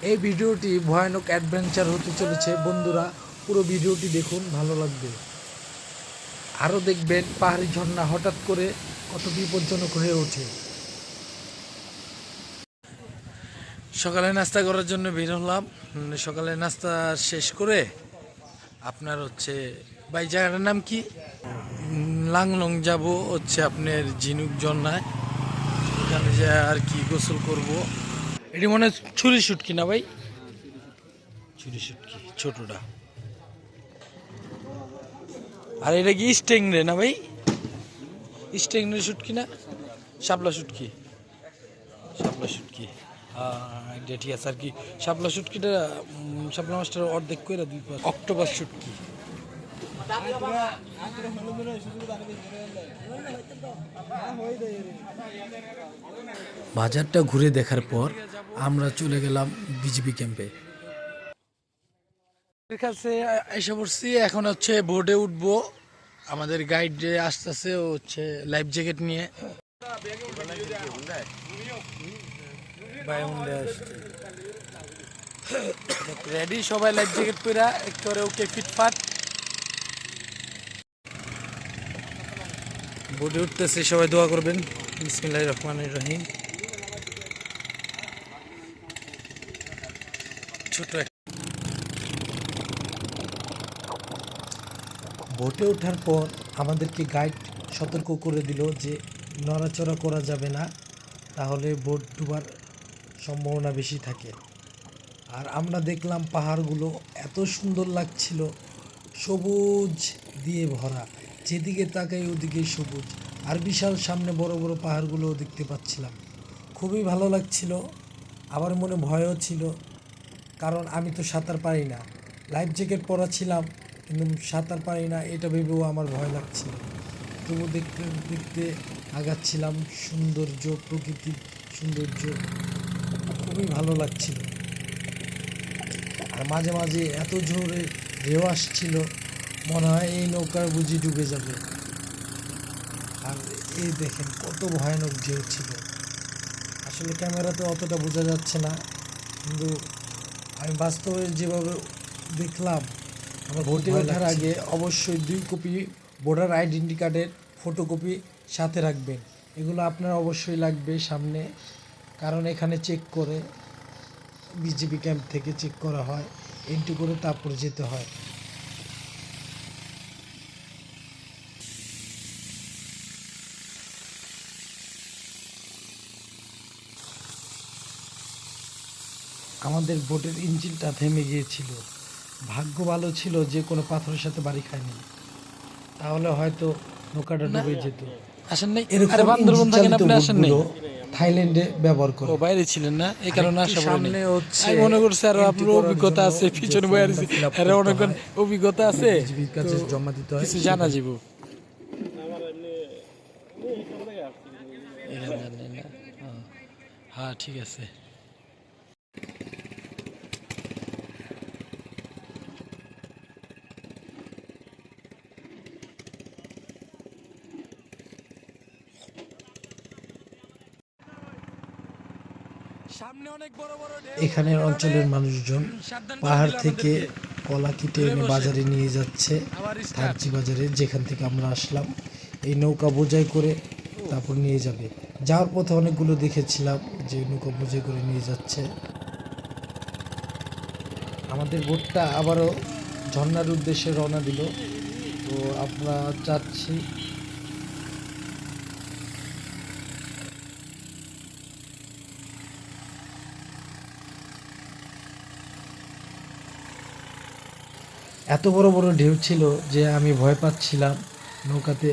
এই ভিডিওটি ভয়ানক অ্যাডভেঞ্চার হতে চলেছে বন্ধুরা, পুরো ভিডিওটি দেখুন, ভালো লাগবে। আরও দেখবেন পাহাড়ি ঝর্ণা হঠাৎ করে কত বিপজ্জনক হয়ে ওঠে। সকালে নাস্তা করার জন্য বের হলাম। সকালে নাস্তা শেষ করে আপনার ভাই জায়গাটার নাম কি, লাংলং যাব আপনার ঝিনুক ঝর্ণায়। এখানে যে আর কি গোসল করব। এটি মনে হয় ছুরি শুটকি না ভাই? ছুরি শুটকি ছোটটা। আর এটা কি স্টেংরে না ভাই? স্টেংরে শুটকি না শাপলা শুটকি? শাপলা শুটকি, এটা ঠিক আছে। আর কি শাপলা শুটকিটা, শাপলা মাছটার অর্ধেক করে দুই পাশ। অক্টোপাস শুটকি। বাজারটা ঘুরে দেখার পর আমরা চলে গেলাম বিজিবি ক্যাম্পে। কাছে এসে পড়ছি, এখন বোর্ডে উঠবো। আমাদের গাইড আসতেছে, ও লাইফ জ্যাকেট নিয়ে। রেডি সবাই, লাইফ জ্যাকেট পরা একেবারে ওকে ফিটফাট। বোর্ডে উঠতেছে, সবাই দোয়া করবেন। বিসমিল্লাহির রহমানির রহিম। ছোট বোটে ওঠার পর আমাদেরকে গাইড সতর্ক করে দিল যে নড়াচড়া করা যাবে না, তাহলে বোট ডুবার সম্ভাবনা বেশি থাকে। আর আমরা দেখলাম পাহাড়গুলো এত সুন্দর লাগছিল, সবুজ দিয়ে ভরা, যেদিকে তাকাই ওদিকে সবুজ। আর বিশাল সামনে বড় বড় পাহাড়গুলোও দেখতে পাচ্ছিলাম। খুবই ভালো লাগছিল, আবার মনে ভয়ও ছিল, কারণ আমি তো সাঁতার পারি না। লাইফ জ্যাকেট পরা ছিলাম কিন্তু সাঁতার পারি না, এটা ভেবেও আমার ভয় লাগছিল। তবু দেখতে দেখতে আগাচ্ছিলাম। সৌন্দর্য, প্রকৃতির সৌন্দর্য খুবই ভালো লাগছিল। আর মাঝে মাঝে এত জোরে ঢেউ আসছিল, মনে হয় এই নৌকার বুঝি ডুবে যাবে। আর এই দেখেন কত ভয়ানক ঢেউ ছিল। আসলে ক্যামেরাতে অতটা বোঝা যাচ্ছে না, কিন্তু আমি বাস্তবে যেভাবে দেখলাম, আমার ভোটে ওঠার আগে অবশ্যই 2 কপি ভোটার আইডেন্টি কার্ডের ফটোকপি সাথে রাখবেন। এগুলো আপনার অবশ্যই লাগবে সামনে, কারণ এখানে চেক করে, বিজেপি ক্যাম্প থেকে চেক করা হয়, এন্ট্রি করে তারপর যেতে হয়। আমাদের বোটের ইঞ্জিনটা থেমে গিয়েছিল। ভাগ্য ভালো ছিল যে কোনো পাথরের সাথে বাড়ি খায়নি, তাহলে হয়তো নৌকাটা ডুবে যেত। আসেন নাই? এরকম বান্দরবন থাকেন আপনি, আসেন নাই? থাইল্যান্ডে ব্যবহার করে। ও বাইরে ছিলেন না, এই কারণে আসা পড়েনি। আমি মনে করছি আরো আপনার অভিজ্ঞতা আছে, পিছনে বয়ে আছি, আর অনেক অভিজ্ঞতা আছে, কাছে জমা দিতে হয়, কিছু জানা যাবো। হ্যাঁ ঠিক আছে। এখানের অঞ্চলের মানুষজন পাহাড় থেকে কলা কেটে এনে বাজারে নিয়ে যাচ্ছে, থাকজি বাজারে, যেখান থেকে আমরা আসলাম। এই নৌকা বোঝাই করে তারপর নিয়ে যাবে। যাওয়ার পথে অনেকগুলো দেখেছিলাম যে নৌকা বোঝাই করে নিয়ে যাচ্ছে। আমাদের বোটটা আবারও ঝর্ণার উদ্দেশ্যে রওনা দিল। তো আমরা যাচ্ছি। এত বড় বড় ঢেউ ছিল যে আমি ভয় পাচ্ছিলাম নৌকাতে।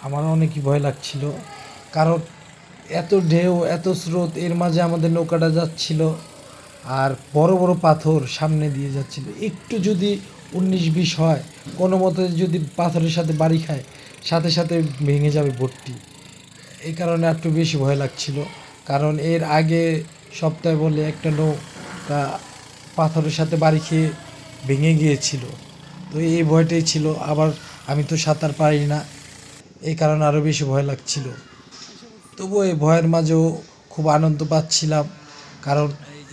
আমার অনেকই ভয় লাগছিল, কারণ এত ঢেউ, এত স্রোত, এর মাঝে আমাদের নৌকাটা যাচ্ছিল। আর বড় বড় পাথর সামনে দিয়ে যাচ্ছিল। একটু যদি 19-20 হয়, কোনো মতে যদি পাথরের সাথে বাড়ি খায়, সাথে সাথে ভেঙে যাবে বোটটি। এই কারণে একটু বেশি ভয় লাগছিল, কারণ এর আগে সপ্তাহে বলে একটা নৌকা পাথরের সাথে বাড়ি খেয়ে ভেঙে গিয়েছিল। তো এই ভয়টাই ছিল। আবার আমি তো সাঁতার পারি না, এই কারণে আরও বেশি ভয় লাগছিল। তবুও এই ভয়ের মাঝেও খুব আনন্দ পাচ্ছিলাম, কারণ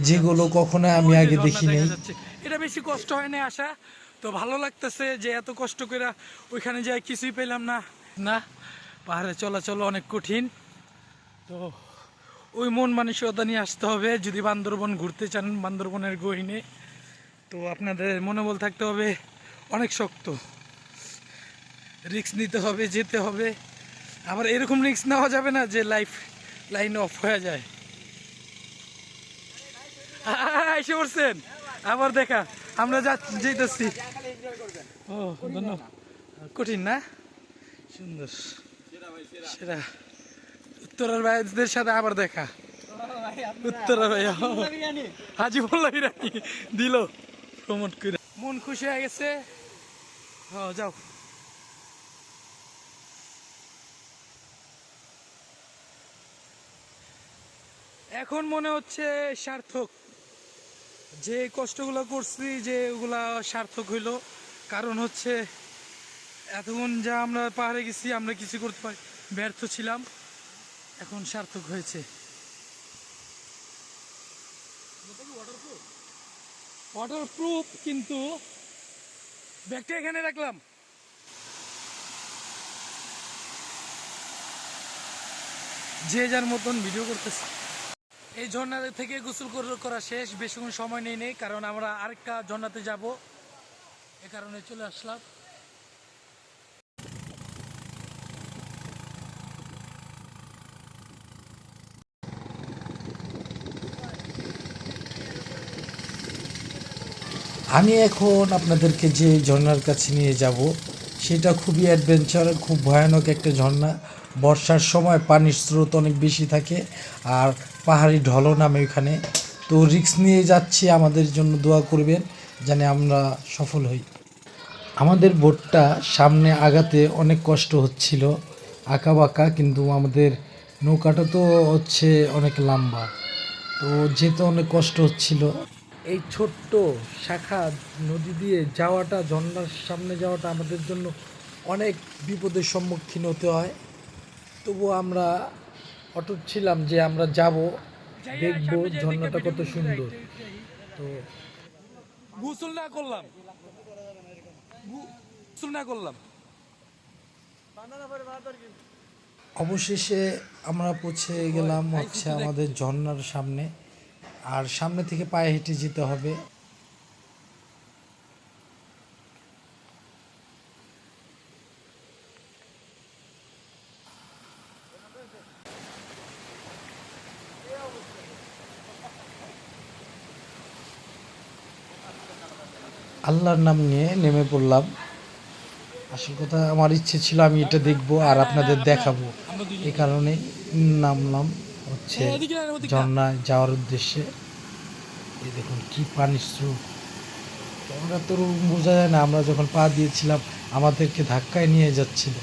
যেগুলো কখনো আমি আগে দেখি নাই। এটা বেশি কষ্ট হয় না আসা, তো ভালো লাগতেছে যে এত কষ্ট করে ওইখানে যাই কিছুই পেলাম না। না, পাহাড়ে চলাচল অনেক কঠিন, তো ওই মন মানসিকতা নিয়ে আসতে হবে যদি বান্দরবন ঘুরতে চান। বান্দরবনের গহীনে তো আপনাদের মনোবল থাকতে হবে অনেক শক্ত, রিস্ক নিতে হবে, যেতে হবে। আবার এরকম রিস্ক নেওয়া যাবে না যে লাইন অফ হয়ে যায়। এসে পড়ছেন আবার দেখা, আমরা যেতেছি। ও ধন্যবাদ। কঠিন না, সুন্দর, সেরা। উত্তরার ভাইদের সাথে আবার দেখা। উত্তরা ভাই হাজি মোল্লা বিরিয়ানি দিল প্রমোট করে, মন খুশি হয়ে গেছে। যাও। এখন মনে হচ্ছে সার্থক, যে কষ্টগুলো করছি যে ওগুলা সার্থক হইলো। কারণ হচ্ছে এতক্ষণ যা আমরা পাহাড়ে গেছি আমরা কিছু করতে পারি ব্যর্থ ছিলাম, এখন সার্থক হয়েছে। ওয়াটারপ্রুফ, কিন্তু ব্যাগটা এখানে রাখলাম। যে যার মতন ভিডিও করতেছে। এই ঝর্ণা থেকে গোসল করা শেষ, বেশিক্ষণ সময় নেই কারণ আমরা আরেকটা ঝর্ণাতে যাব, এ কারণে চলে আসলাম। আমি এখন আপনাদেরকে যে ঝর্ণার কাছে নিয়ে যাব সেটা খুবই অ্যাডভেঞ্চার, খুব ভয়ানক একটা ঝর্ণা। বর্ষার সময় পানির স্রোত অনেক বেশি থাকে আর পাহাড়ি ঢলও নামে ওইখানে। তো রিস্ক নিয়ে যাচ্ছি, আমাদের জন্য দোয়া করবেন যেন আমরা সফল হই। আমাদের বোটটা সামনে আগাতে অনেক কষ্ট হচ্ছিল, আঁকা বাঁকা, কিন্তু আমাদের নৌকাটা তো হচ্ছে অনেক লম্বা, তো যেতে অনেক কষ্ট হচ্ছিল। এই ছোট্ট শাখা নদী দিয়ে যাওয়াটা, ঝর্ণার সামনে যাওয়াটা আমাদের জন্য অনেক বিপদের সম্মুখীন হতে হয়। তবুও আমরা অটুট ছিলাম যে আমরা যাব, দেখব ঝর্ণাটা কত সুন্দর। তো গোসল না করলাম, গোসল না করলাম। অবশেষে আমরা পৌঁছে গেলাম হচ্ছে আমাদের ঝর্ণার সামনে, আর সামনে থেকে পায়ে হেঁটে যেতে হবে। আল্লাহর নাম নিয়ে নেমে পড়লাম। আসল কথা আমার ইচ্ছে ছিল আমি এটা দেখবো আর আপনাদের দেখাবো, এই কারণে নামলাম হচ্ছে ঝর্ণায় যাওয়ার উদ্দেশ্যে। এই দেখুন কি পানির স্রোত, ক্যামেরা তো বোঝা যায় না, আমরা যখন পা দিয়েছিলাম আমাদেরকে ধাক্কায় নিয়ে যাচ্ছিল।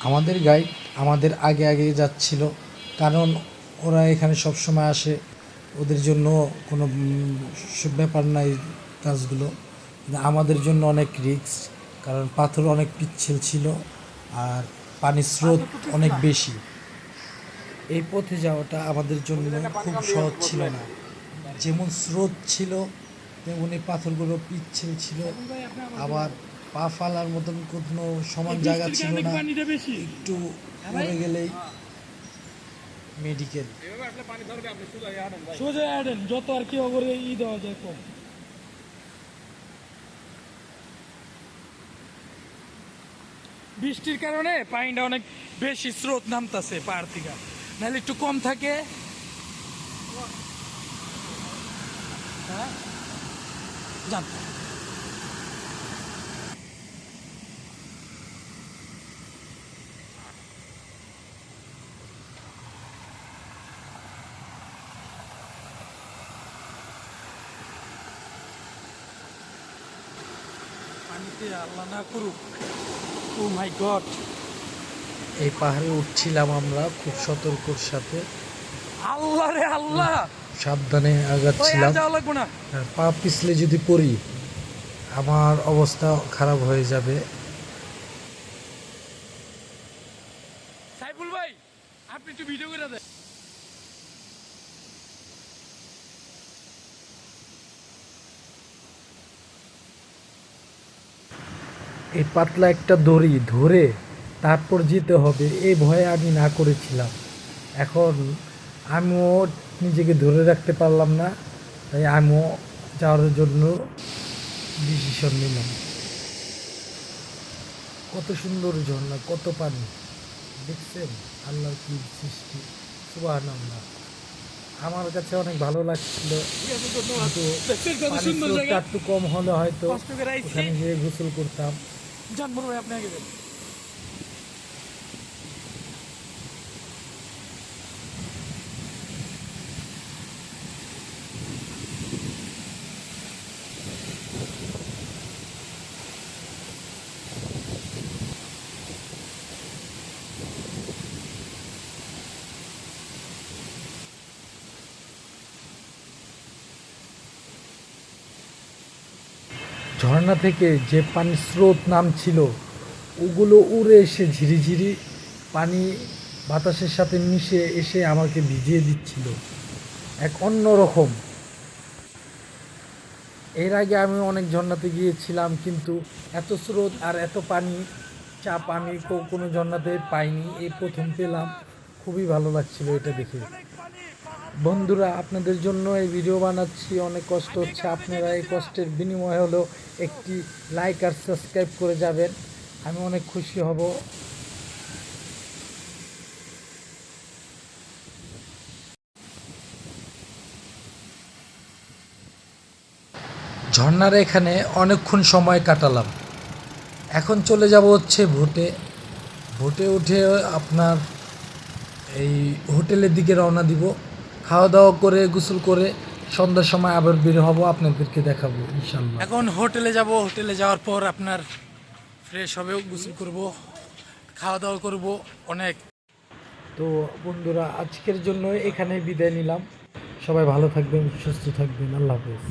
আমাদের গাইড আমাদের আগে আগে যাচ্ছিল, কারণ ওরা এখানে সব সময় আসে, ওদের জন্য কোনো ব্যাপার নাই কাজগুলো। কিন্তু আমাদের জন্য অনেক রিস্ক, কারণ পাথর অনেক পিচ্ছিল ছিল আর পানির স্রোত অনেক বেশি। এই পথে যাওয়াটা আমাদের জন্য খুব সহজ ছিল না, যেমন স্রোত ছিল তেমনি পাথরগুলো পিচ্ছিল ছিল, আবার পা ফালার মতন কোনো সমান জায়গা ছিল না, একটু পড়ে গেলেই মেডিকেল। সোজা আড়েন যত আর কি করে দেওয়া যায় কম। বৃষ্টির কারণে পানিটা অনেক বেশি স্রোত নামতেছে পাহাড় থেকে, নাহলে একটু কম থাকে। হ্যাঁ যান। পানিতে আল্লাহ না করুক। ও মাই গড। এই পাহাড়ে উঠছিলাম আমরা খুব সতর্কর সাথে, আল্লাহ রে আল্লাহ, সাবধানে আগাচ্ছিলাম, যাওয়া লাগবো না। আর পা পিছলে যদি পড়ি আমার অবস্থা খারাপ হয়ে যাবে। সাইফুল ভাই, আপনি একটু ভিডিও করে দেন। এই পাতলা একটা দড়ি ধরে তারপর যেতে হবে, এই ভয়ে আমি না করেছিলাম। এখন আমিও নিজেকে ধরে রাখতে পারলাম না, তাই আমিও যাওয়ার জন্য ডিসিশন নিলাম। কত সুন্দর ঝর্ণা, কত পানি দেখছেন, আল্লাহর কি সৃষ্টি, সুবহানাল্লাহ। আমার কাছে অনেক ভালো লাগছিল, ঠিক আছে, ধন্যবাদ। কিন্তু দেখছেন কত পানির সুন্দর স্রোতটা জায়গা, একটু কম হলে হয়তো কষ্ট করে আইছি। ওখানে গিয়ে গোসল করতাম। যান বড় ভাই, আপনি আগে যান। ঝর্ণা থেকে যে পানির স্রোত নামছিল, ওগুলো উড়ে এসে ঝিরিঝিরি পানি বাতাসের সাথে মিশে এসে আমাকে ভিজিয়ে দিচ্ছিল, এক অন্য রকম। এর আগে আমি অনেক ঝর্ণাতে গিয়েছিলাম, কিন্তু এত স্রোত আর এত পানি চাপ আমি কোনো ঝর্ণাতে পাইনি, এই প্রথম পেলাম। খুবই ভালো লাগছিল এটা দেখে। বন্ধুরা, আপনাদের জন্য এই ভিডিও বানাচ্ছি, অনেক কষ্ট হচ্ছে, আপনারা এই কষ্টের বিনিময়ে হলেও একটি লাইক আর সাবস্ক্রাইব করে যাবেন, আমি অনেক খুশি হব। ঝর্ণার এখানে অনেকক্ষণ সময় কাটালাম। এখন চলে যাব হচ্ছে ভোটে। ভোটে উঠে আপনার এই হোটেলের দিকে রওনা দিব। খাওয়া দাওয়া করে গোসল করে সন্ধ্যার সময় আবার বের হব, আপনাদেরকে দেখাবো ইনশাল্লাহ। এখন হোটেলে যাব, হোটেলে যাওয়ার পর আপনার ফ্রেশ হবে, গোসল করব, খাওয়া দাওয়া করব অনেক। তো বন্ধুরা, আজকের জন্য এখানে বিদায় নিলাম। সবাই ভালো থাকবেন, সুস্থ থাকবেন, আল্লাহ হাফেজ।